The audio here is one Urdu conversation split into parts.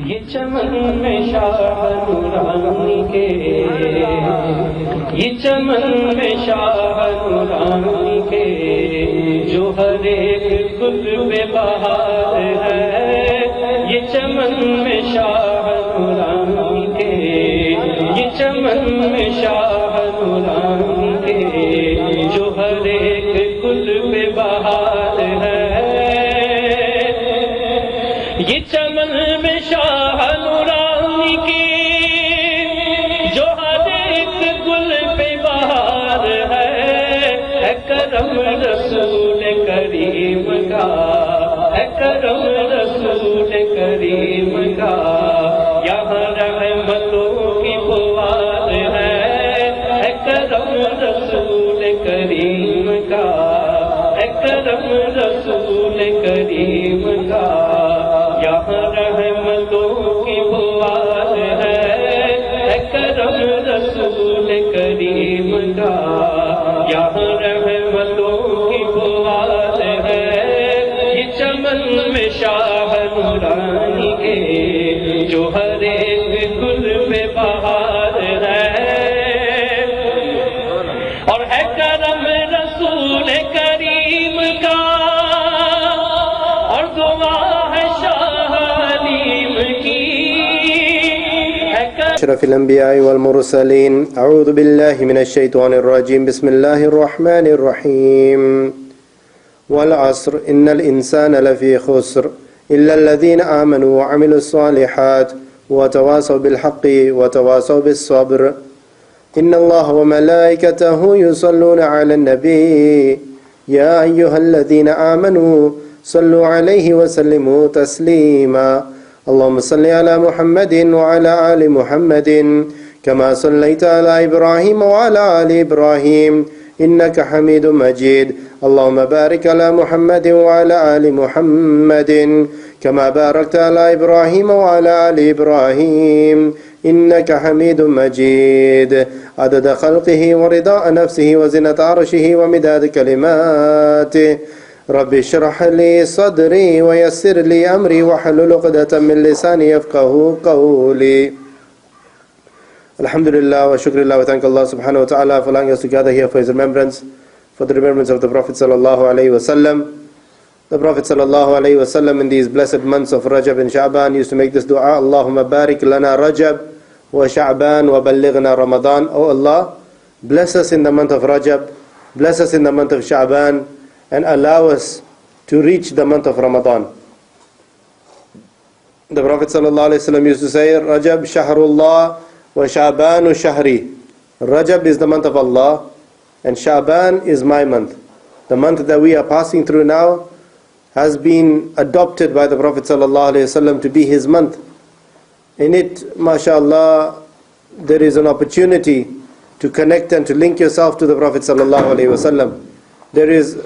یہ چمن میں شاہ نورانی کے، یہ چمن میں شاہ نورانی کے، جو ہر ایک گل پہ بہار ہے، یہ چمن میں شاہ نورانی کے، یہ چمن میں شاہ نورانی کے، جو ہر ایک گل پہ بہار ہے، یہ چمن میں شاہ نورانی کی، جو ہر ایک گل پہ بہار ہے، کرم رسول کریم کا، کرم رسول کریم کا، یہاں رحمتوں کی بہار ہے، کرم رسول کریم کا، کرم رسول کریم کا، یہاں رحمتوں کی بہار ہے، کرم رسول کریم کا، یہاں رحمتوں کی بہار ہے، یہ چمن میں شاہ نورانی کے، جو ہر ایک گل پہ بہار ہے، اور ہے کرم رسول کریم کا، اور دعا ہے شاہ علیم کی، أشرف الأنبياء والمرسلين. أعوذ بالله من الشيطان الرجيم. بسم الله الرحمن الرحيم. والعصر إن الإنسان لفي خسر إلا الذين آمنوا وعملوا الصالحات وتواصوا بالحق وتواصوا بالصبر. إن الله وملائكته يصلون على النبي يا أيها الذين آمنوا صلوا عليه وسلموا تسليما. اللهم صل على محمد وعلى آل محمد كما صليت على إبراهيم وعلى آل إبراهيم إنك حميد مجيد. اللهم بارك على محمد وعلى آل محمد كما باركت على إبراهيم وعلى آل إبراهيم إنك حميد مجيد. عدد خلقه ورضاء نفسه وزنة عرشه ومداد كلماته. رب اشرح لي صدري ويسر لي أمري واحلل عقدة من لساني يفقهوا قولي. Alhamdulillah wa shukrulillah, we thank Allah subhanahu wa ta'ala for allowing us to gather here for His remembrance, for the remembrance of the Prophet sallallahu alayhi wa sallam. The Prophet sallallahu alayhi wa sallam in these blessed months of Rajab and Sha'ban used to make this dua: Allahumma barik lana Rajab wa Sha'ban wa ballighna Ramadan. Oh Allah, bless us in the month of Rajab, bless us in the month of Sha'ban, and allow us to reach the month of Ramadan. The Prophet ﷺ used to say, Rajab shahrullah wa Sha'banu shahri. Rajab is the month of Allah and Sha'ban is my month. The month that we are passing through now has been adopted by the Prophet ﷺ to be his month. In it, mashallah, there is an opportunity to connect and to link yourself to the Prophet ﷺ. There is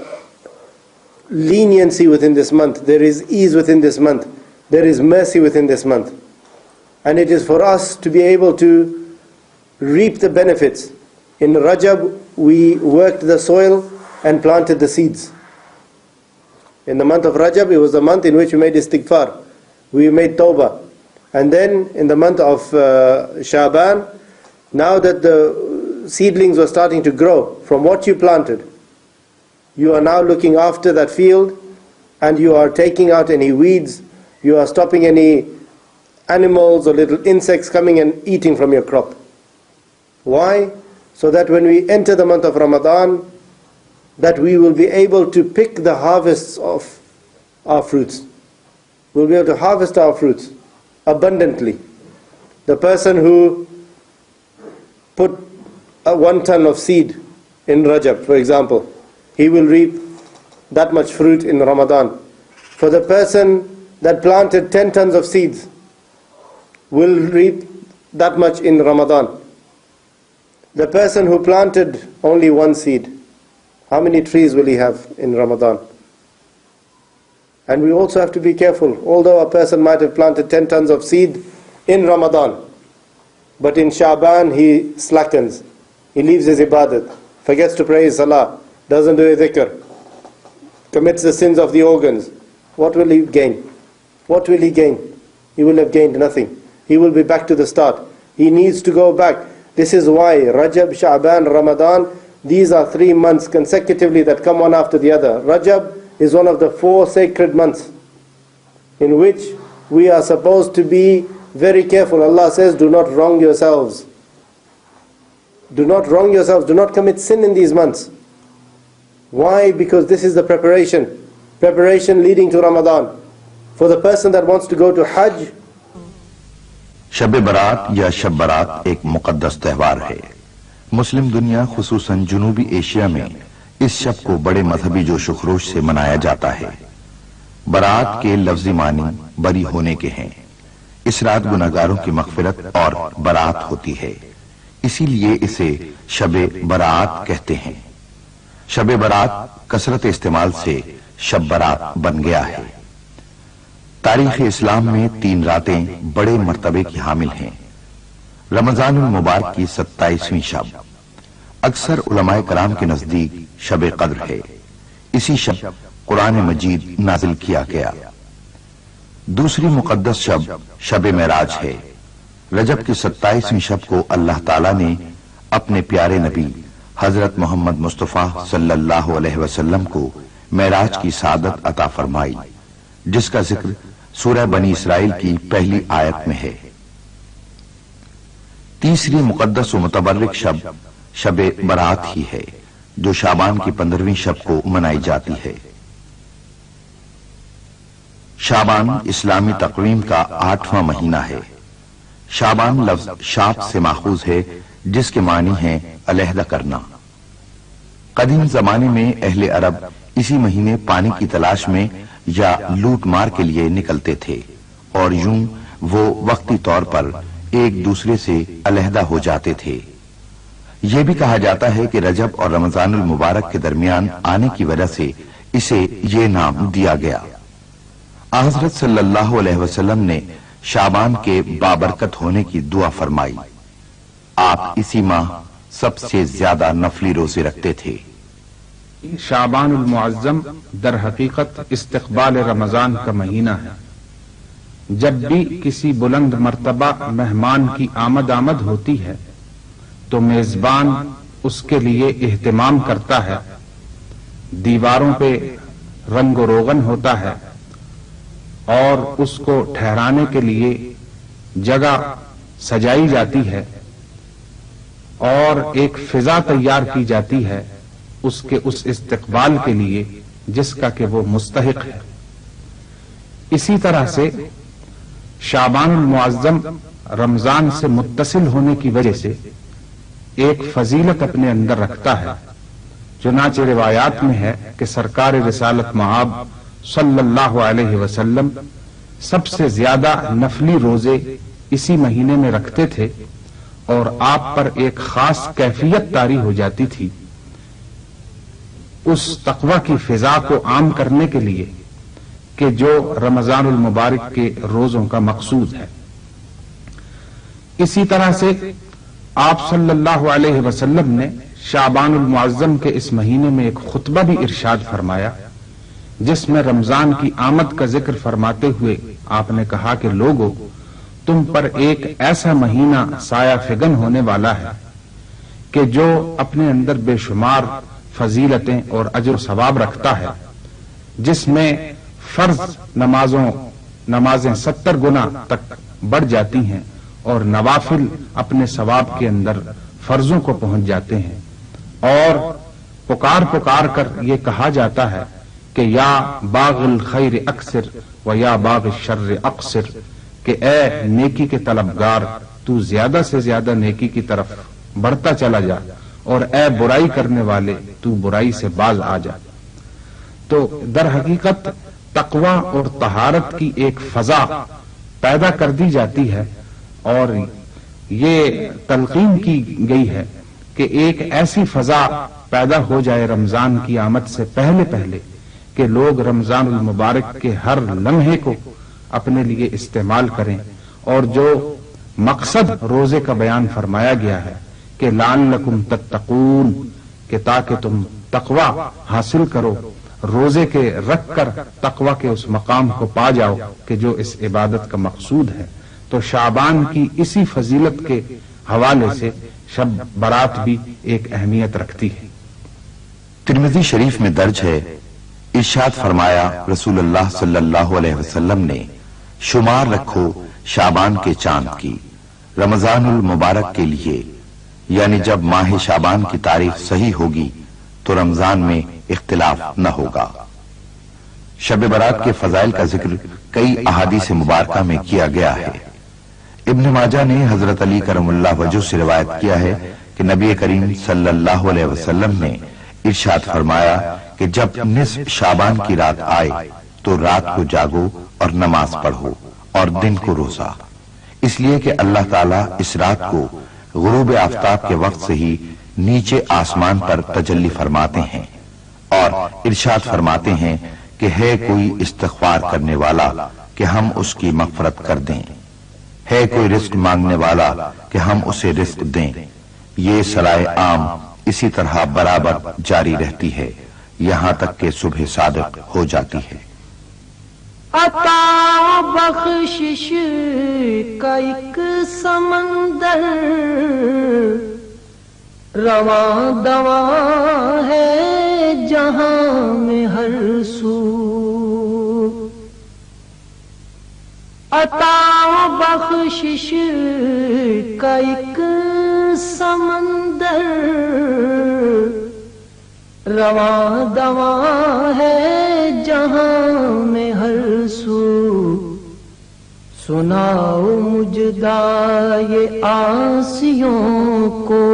leniency within this month, there is ease within this month, there is mercy within this month, and it is for us to be able to reap the benefits. In Rajab we worked the soil and planted the seeds. In the month of Rajab, it was the month in which we made istighfar, we made tawbah. And then in the month of Sha'ban, now that the seedlings were starting to grow from what you planted, you are now looking after that field and you are taking out any weeds, you are stopping any animals or little insects coming and eating from your crop. Why? So that when we enter the month of Ramadan, that we will be able to pick the harvests of our fruits. We'll be able to harvest our fruits abundantly. The person who put 1 ton of seed in Rajab, for example, he will reap that much fruit in Ramadan. For the person that planted 10 tons of seeds will reap that much in Ramadan. The person who planted only 1 seed, how many trees will he have in Ramadan? And we also have to be careful. Although a person might have planted 10 tons of seed in Ramadan, but in Sha'ban he slackens, he leaves his ibadat, forgets to pray his salah, doesn't do a dhikr, commits the sins of the organs, what will he gain? What will he gain? he will have gained nothing. He will be back to the start. He needs to go back. This is why Rajab, Sha'ban, Ramadan, these are 3 months consecutively that come one after the other. Rajab is one of the 4 sacred months in which we are supposed to be very careful. Allah says, do not wrong yourselves. Do not wrong yourselves. Do not commit sin in these months. Why? Because this is the preparation leading to Ramadan. For the person that wants to go to Hajj, Shab Barat یا شب برات ایک مقدس تہوار ہے۔ مسلم دنیا خصوصاً جنوبی ایشیا میں اس شب کو بڑے مذہبی جوش و خروش سے منایا جاتا ہے۔ برات کے لفظی معنی بری ہونے کے ہیں۔ اس رات گناہگاروں کی مغفرت اور برات ہوتی ہے، اسی لیے اسے شب برات کہتے ہیں۔ شب برات کثرت استعمال سے شب برات بن گیا ہے۔ تاریخ اسلام میں 3 راتیں بڑے مرتبے کی حامل ہیں۔ رمضان المبارک کی 27ویں شب اکثر علماء کرام کے نزدیک شب قدر ہے۔ اسی شب قرآن مجید نازل کیا گیا۔ دوسری مقدس شب شب معراج ہے۔ رجب کی 27ویں شب کو اللہ تعالیٰ نے اپنے پیارے نبی حضرت محمد مصطفیٰ صلی اللہ علیہ وسلم کو معراج کی سعادت عطا فرمائی، جس کا ذکر سورہ بنی اسرائیل کی پہلی آیت میں ہے۔ تیسری مقدس و متبرک شب شب برات ہی ہے، جو شعبان کی 15ویں شب کو منائی جاتی ہے۔ شعبان اسلامی تقویم کا 8واں مہینہ ہے۔ شعبان لفظ شاب سے ماخوذ ہے، جس کے معنی ہیں علیحدہ کرنا۔ قدیم زمانے میں اہل عرب اسی مہینے پانی کی تلاش میں یا لوٹ مار کے لیے نکلتے تھے، اور یوں وہ وقتی طور پر ایک دوسرے سے علیحدہ ہو جاتے تھے۔ یہ بھی کہا جاتا ہے کہ رجب اور رمضان المبارک کے درمیان آنے کی وجہ سے اسے یہ نام دیا گیا۔ حضرت صلی اللہ علیہ وسلم نے شعبان کے بابرکت ہونے کی دعا فرمائی۔ آپ اسی ماہ سب سے زیادہ نفلی روزے رکھتے تھے۔ شعبان المعظم در حقیقت استقبال رمضان کا مہینہ ہے۔ جب بھی کسی بلند مرتبہ مہمان کی آمد ہوتی ہے تو میزبان اس کے لیے اہتمام کرتا ہے، دیواروں پہ رنگ و روغن ہوتا ہے اور اس کو ٹھہرانے کے لیے جگہ سجائی جاتی ہے اور ایک فضا تیار کی جاتی ہے اس کے اس استقبال کے لیے جس کا کہ وہ مستحق ہے۔ اسی طرح سے شعبان المعظم رمضان سے متصل ہونے کی وجہ سے ایک فضیلت اپنے اندر رکھتا ہے۔ چنانچہ روایات میں ہے کہ سرکار رسالت مآب صلی اللہ علیہ وسلم سب سے زیادہ نفلی روزے اسی مہینے میں رکھتے تھے، اور آپ پر ایک خاص کیفیت طاری ہو جاتی تھی اس تقوی کی فضا کو عام کرنے کے لیے کہ جو رمضان المبارک کے روزوں کا مقصود ہے۔ اسی طرح سے آپ صلی اللہ علیہ وسلم نے شعبان المعظم کے اس مہینے میں ایک خطبہ بھی ارشاد فرمایا، جس میں رمضان کی آمد کا ذکر فرماتے ہوئے آپ نے کہا کہ لوگو، تم پر ایک ایسا مہینہ سایہ فگن ہونے والا ہے کہ جو اپنے اندر بے شمار فضیلتیں اور اجر و ثواب رکھتا ہے، جس میں فرض نمازیں 70 گنا تک بڑھ جاتی ہیں اور نوافل اپنے ثواب کے اندر فرضوں کو پہنچ جاتے ہیں، اور پکار کر یہ کہا جاتا ہے کہ یا باغ الخیر اکثر و یا باغ الشر اقصر، کہ اے نیکی کے طلبگار تو زیادہ سے زیادہ نیکی کی طرف بڑھتا چلا جا، اور اے برائی کرنے والے تو برائی سے باز آ جا۔ تو در حقیقت تقوی اور طہارت کی ایک فضا پیدا کر دی جاتی ہے، اور یہ تلقین کی گئی ہے کہ ایک ایسی فضا پیدا ہو جائے رمضان کی آمد سے پہلے کہ لوگ رمضان المبارک کے ہر لمحے کو اپنے لیے استعمال کریں، اور جو مقصد روزے کا بیان فرمایا گیا ہے کہ لعلکم تتقون، کہ تاکہ تم تقوی حاصل کرو، روزے کے رکھ کر تقوی کے اس مقام کو پا جاؤ کہ جو اس عبادت کا مقصود ہے، تو شعبان کی اسی فضیلت کے حوالے سے شب برات بھی ایک اہمیت رکھتی ہے۔ ترمذی شریف میں درج ہے، ارشاد فرمایا رسول اللہ صلی اللہ علیہ وسلم نے، شمار رکھو شعبان کے چاند کی رمضان المبارک کے لیے، یعنی جب ماہ شعبان کی تاریخ صحیح ہوگی تو رمضان میں اختلاف نہ ہوگا۔ شب برات کے فضائل کا ذکر کئی احادیث مبارکہ میں کیا گیا ہے۔ ابن ماجہ نے حضرت علی کرم اللہ وجہ سے روایت کیا ہے کہ نبی کریم صلی اللہ علیہ وسلم نے ارشاد فرمایا کہ جب نصف شعبان کی رات آئے تو رات کو جاگو اور نماز پڑھو اور دن کو روزہ، اس لیے کہ اللہ تعالیٰ اس رات کو غروب آفتاب کے وقت سے ہی نیچے آسمان پر تجلی فرماتے ہیں اور ارشاد فرماتے ہیں کہ ہے کوئی استغفار کرنے والا کہ ہم اس کی مغفرت کر دیں، ہے کوئی رزق مانگنے والا کہ ہم اسے رزق دیں۔ یہ صلاح عام اسی طرح برابر جاری رہتی ہے یہاں تک کہ صبح صادق ہو جاتی ہے۔ عطا بخشش کا ایک سمندر رواں دواں ہے جہاں میں ہر سو، عطا بخشش کا ایک سمندر رواں دواں ہے جہاں میں ہر سو، سناؤ مجدہ یہ آسیوں کو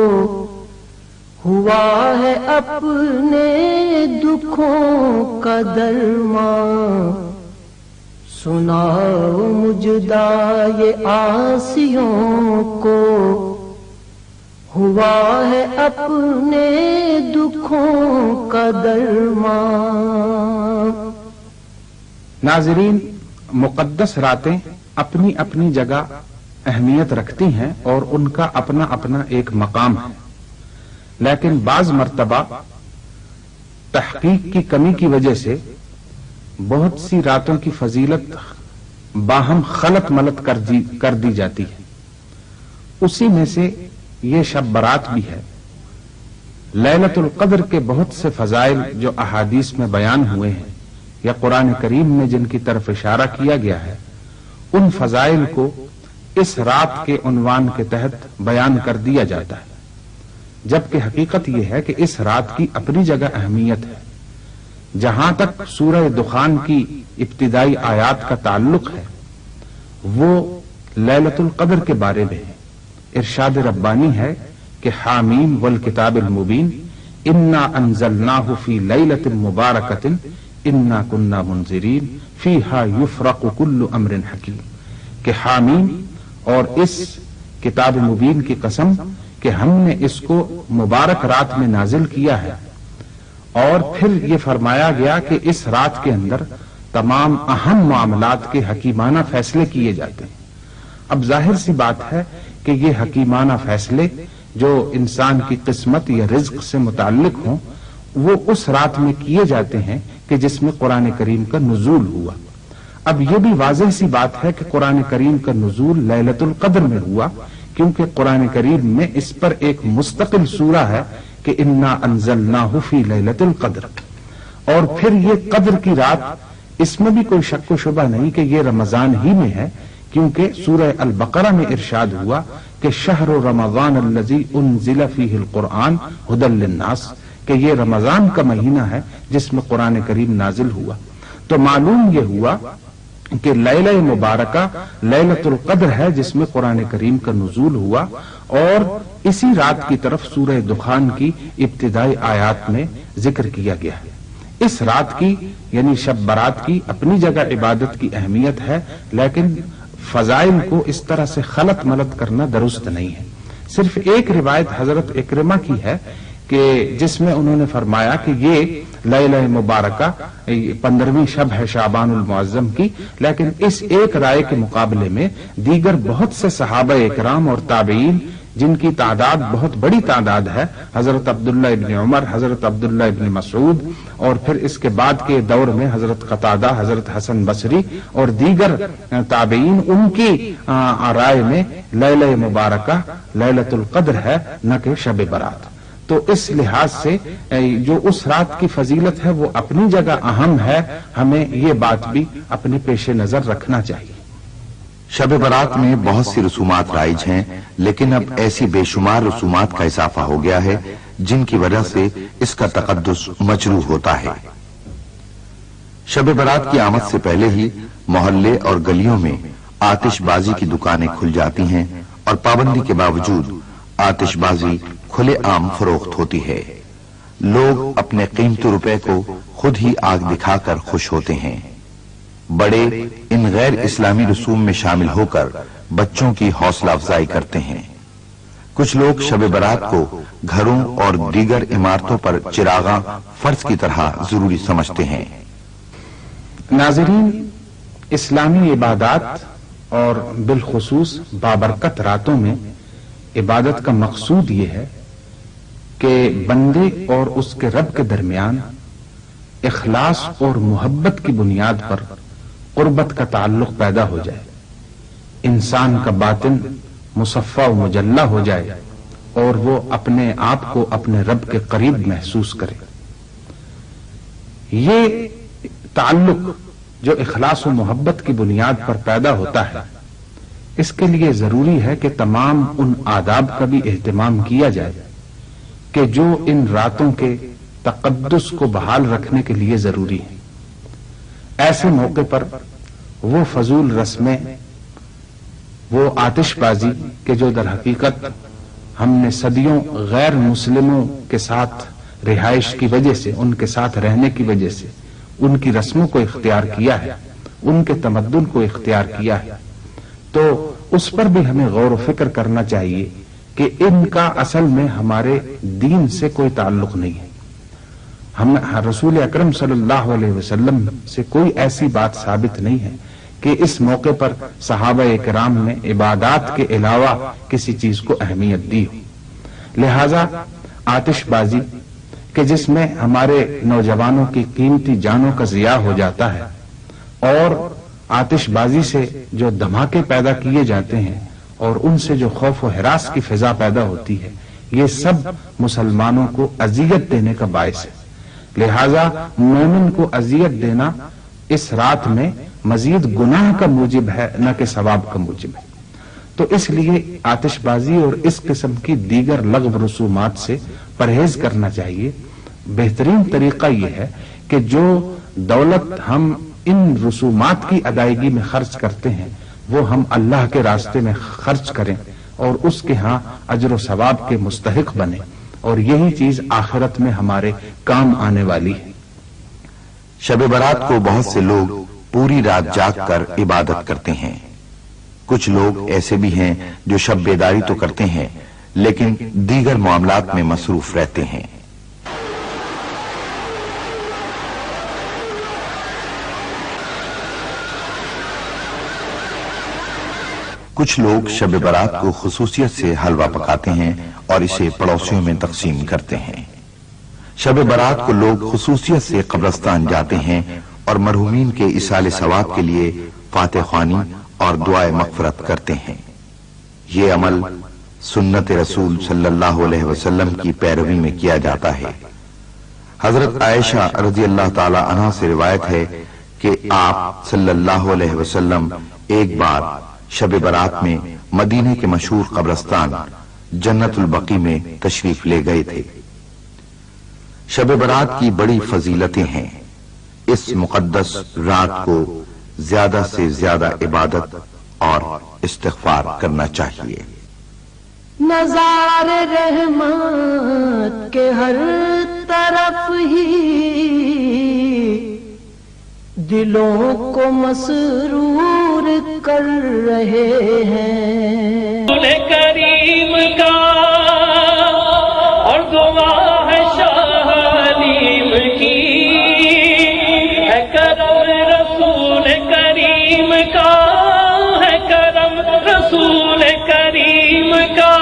ہوا ہے اپنے دکھوں کا درمان، سناؤ مجدہ یہ آسیوں کو ہوا ہے اپنے دکھوں کا درمان۔ ناظرین، مقدس راتیں اپنی اپنی جگہ اہمیت رکھتی ہیں اور ان کا اپنا اپنا ایک مقام ہے، لیکن بعض مرتبہ تحقیق کی کمی کی وجہ سے بہت سی راتوں کی فضیلت باہم خلط ملط کر دی جاتی ہے۔ اسی میں سے یہ شب برات بھی ہے۔ لیلۃ القدر کے بہت سے فضائل جو احادیث میں بیان ہوئے ہیں یا قرآن کریم میں جن کی طرف اشارہ کیا گیا ہے، ان فضائل کو اس رات کے عنوان کے تحت بیان کر دیا جاتا ہے، جبکہ حقیقت یہ ہے کہ اس رات کی اپنی جگہ اہمیت ہے۔ جہاں تک سورہ دخان کی ابتدائی آیات کا تعلق ہے وہ لیلۃ القدر کے بارے میں ہے۔ ارشاد ربانی ہے کہ حامیم والکتاب المبین انا انزلناہ فی لیلۃ مبارکۃ انا کنا منذرین فیہا یفرق کل امر حکیم، کہ حامیم اور اس کتاب مبین کی قسم کہ ہم نے اس کو مبارک رات میں نازل کیا ہے، اور پھر یہ فرمایا گیا کہ اس رات کے اندر تمام اہم معاملات کے حکیمانہ فیصلے کیے جاتے ہیں۔ اب ظاہر سی بات ہے کہ یہ حکیمانہ فیصلے جو انسان کی قسمت یا رزق سے متعلق ہوں وہ اس رات میں کیے جاتے ہیں کہ جس میں قرآن کریم کا نزول ہوا۔ اب یہ بھی واضح سی بات ہے کہ قرآن کریم کا نزول لیلۃ القدر میں ہوا، کیونکہ قرآن کریم میں اس پر ایک مستقل سورہ ہے کہ انا انزلناہ فی لیلۃ القدر، اور پھر یہ قدر کی رات، اس میں بھی کوئی شک و شبہ نہیں کہ یہ رمضان ہی میں ہے، کیونکہ سورہ البقرہ میں ارشاد ہوا کہ شہر رمضان الذی انزل فیہ القرآن ھدی للناس، کہ یہ رمضان کا مہینہ ہے جس میں قرآن کریم نازل ہوا۔ تو معلوم یہ ہوا کہ لیلہ مبارکہ لیلۃ القدر ہے جس میں قرآن کریم کا نزول ہوا، اور اسی رات کی طرف سورہ دخان کی ابتدائی آیات میں ذکر کیا گیا ہے۔ اس رات کی یعنی شب برات کی اپنی جگہ عبادت کی اہمیت ہے، لیکن فضائل کو اس طرح سے خلط ملط کرنا درست نہیں ہے۔ صرف ایک روایت حضرت اکرمہ کی ہے کہ جس میں انہوں نے فرمایا کہ یہ لیلہ مبارکہ 15ویں شب ہے شعبان المعظم کی، لیکن اس ایک رائے کے مقابلے میں دیگر بہت سے صحابہ اکرام اور تابعین جن کی تعداد بہت بڑی تعداد ہے، حضرت عبداللہ ابن عمر، حضرت عبداللہ ابن مسعود، اور پھر اس کے بعد کے دور میں حضرت قتادہ، حضرت حسن بصری اور دیگر تابعین، ان کی رائے میں لیلہ مبارکہ لیلۃ القدر ہے، نہ کہ شب برات۔ تو اس لحاظ سے جو اس رات کی فضیلت ہے وہ اپنی جگہ اہم ہے، ہمیں یہ بات بھی اپنے پیش نظر رکھنا چاہیے۔ شب برات میں بہت سی رسومات رائج ہیں، لیکن اب ایسی بے شمار رسومات کا اضافہ ہو گیا ہے جن کی وجہ سے اس کا تقدس مجروح ہوتا ہے۔ شب برات کی آمد سے پہلے ہی محلے اور گلیوں میں آتش بازی کی دکانیں کھل جاتی ہیں اور پابندی کے باوجود آتش بازی کھلے عام فروخت ہوتی ہے۔ لوگ اپنے قیمتی روپے کو خود ہی آگ دکھا کر خوش ہوتے ہیں۔ بڑے ان غیر اسلامی رسوم میں شامل ہو کر بچوں کی حوصلہ افزائی کرتے ہیں۔ کچھ لوگ شب برات کو گھروں اور دیگر عمارتوں پر چراغاں فرض کی طرح ضروری سمجھتے ہیں۔ ناظرین، اسلامی عبادات اور بالخصوص بابرکت راتوں میں عبادت کا مقصود یہ ہے کہ بندے اور اس کے رب کے درمیان اخلاص اور محبت کی بنیاد پر قربت کا تعلق پیدا ہو جائے، انسان کا باطن مصفا و مجلہ ہو جائے اور وہ اپنے آپ کو اپنے رب کے قریب محسوس کرے۔ یہ تعلق جو اخلاص و محبت کی بنیاد پر پیدا ہوتا ہے، اس کے لیے ضروری ہے کہ تمام ان آداب کا بھی اہتمام کیا جائے کہ جو ان راتوں کے تقدس کو بحال رکھنے کے لیے ضروری ہے۔ ایسے موقع پر وہ فضول رسمیں، وہ آتش بازی کہ جو در حقیقت ہم نے صدیوں غیر مسلموں کے ساتھ رہائش کی وجہ سے، ان کے ساتھ رہنے کی وجہ سے ان کی رسموں کو اختیار کیا ہے، ان کے تمدن کو اختیار کیا ہے، تو اس پر بھی ہمیں غور و فکر کرنا چاہیے کہ ان کا اصل میں ہمارے دین سے کوئی تعلق نہیں ہے۔ ہم رسول اکرم صلی اللہ علیہ وسلم سے کوئی ایسی بات ثابت نہیں ہے کہ اس موقع پر صحابہ کرام نے عبادات کے علاوہ کسی چیز کو اہمیت دی ہو۔ لہذا آتش بازی کہ جس میں ہمارے نوجوانوں کی قیمتی جانوں کا ضیاع ہو جاتا ہے، اور آتش بازی سے جو دھماکے پیدا کیے جاتے ہیں اور ان سے جو خوف و ہراس کی فضا پیدا ہوتی ہے، یہ سب مسلمانوں کو اذیت دینے کا باعث ہے۔ لہذا مومن کو اذیت دینا اس رات میں مزید گناہ کا موجب ہے، نہ کہ ثواب کا موجب ہے۔ تو اس لیے آتش بازی اور اس قسم کی دیگر لغو رسومات سے پرہیز کرنا چاہیے۔ بہترین طریقہ یہ ہے کہ جو دولت ہم ان رسومات کی ادائیگی میں خرچ کرتے ہیں وہ ہم اللہ کے راستے میں خرچ کریں اور اس کے ہاں اجر و ثواب کے مستحق بنیں، اور یہی چیز آخرت میں ہمارے کام آنے والی ہے۔ شب برات کو بہت سے لوگ پوری رات جاگ کر عبادت کرتے ہیں۔ کچھ لوگ ایسے بھی ہیں جو شب بیداری تو کرتے ہیں لیکن دیگر معاملات میں مصروف رہتے ہیں۔ کچھ لوگ شب برات کو خصوصیت سے حلوہ پکاتے ہیں اور اسے پڑوسیوں میں تقسیم کرتے ہیں۔ شب برات کو لوگ خصوصیت سے قبرستان جاتے ہیں اور مرحومین کے ایصال ثواب کے لیے فاتح خوانی اور دعائے مغفرت کرتے ہیں۔ یہ عمل سنت رسول صلی اللہ علیہ وسلم کی پیروی میں کیا جاتا ہے۔ حضرت عائشہ رضی اللہ تعالی عنہا سے روایت ہے کہ آپ صلی اللہ علیہ وسلم ایک بار شب برات میں مدینے کے مشہور قبرستان جنت البقیع میں تشریف لے گئے تھے۔ شب برات کی بڑی فضیلتیں ہیں۔ اس مقدس رات کو زیادہ سے زیادہ عبادت اور استغفار کرنا چاہیے۔ نظارے رحمت کے ہر طرف ہی دلوں کو مسرور کر رہے ہیں۔ رسول کریم کا اور دعا ہے شاہ حلیم کی، ہے کرم رسول کریم کا، ہے کرم رسول کریم کا۔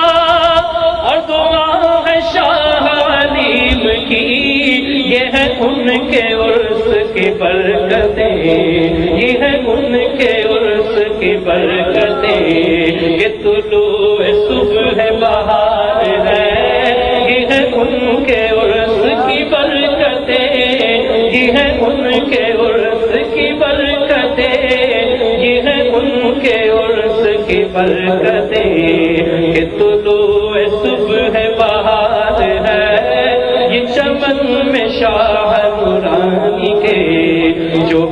ان کے عرس کی برکتیں، یہ ہے ان کے عرس کی برکتیں، کہ طلوع صبح بہار ہے، یہ ہے ان کے عرس کی برکتیں، یہ ہے ان کے عرس کی برکتیں، یہ ہے ان کے عرس کی برکتیں، کہ طلوع صبح بہار ہے، یہ چمن میں شاہ نورانی کے جو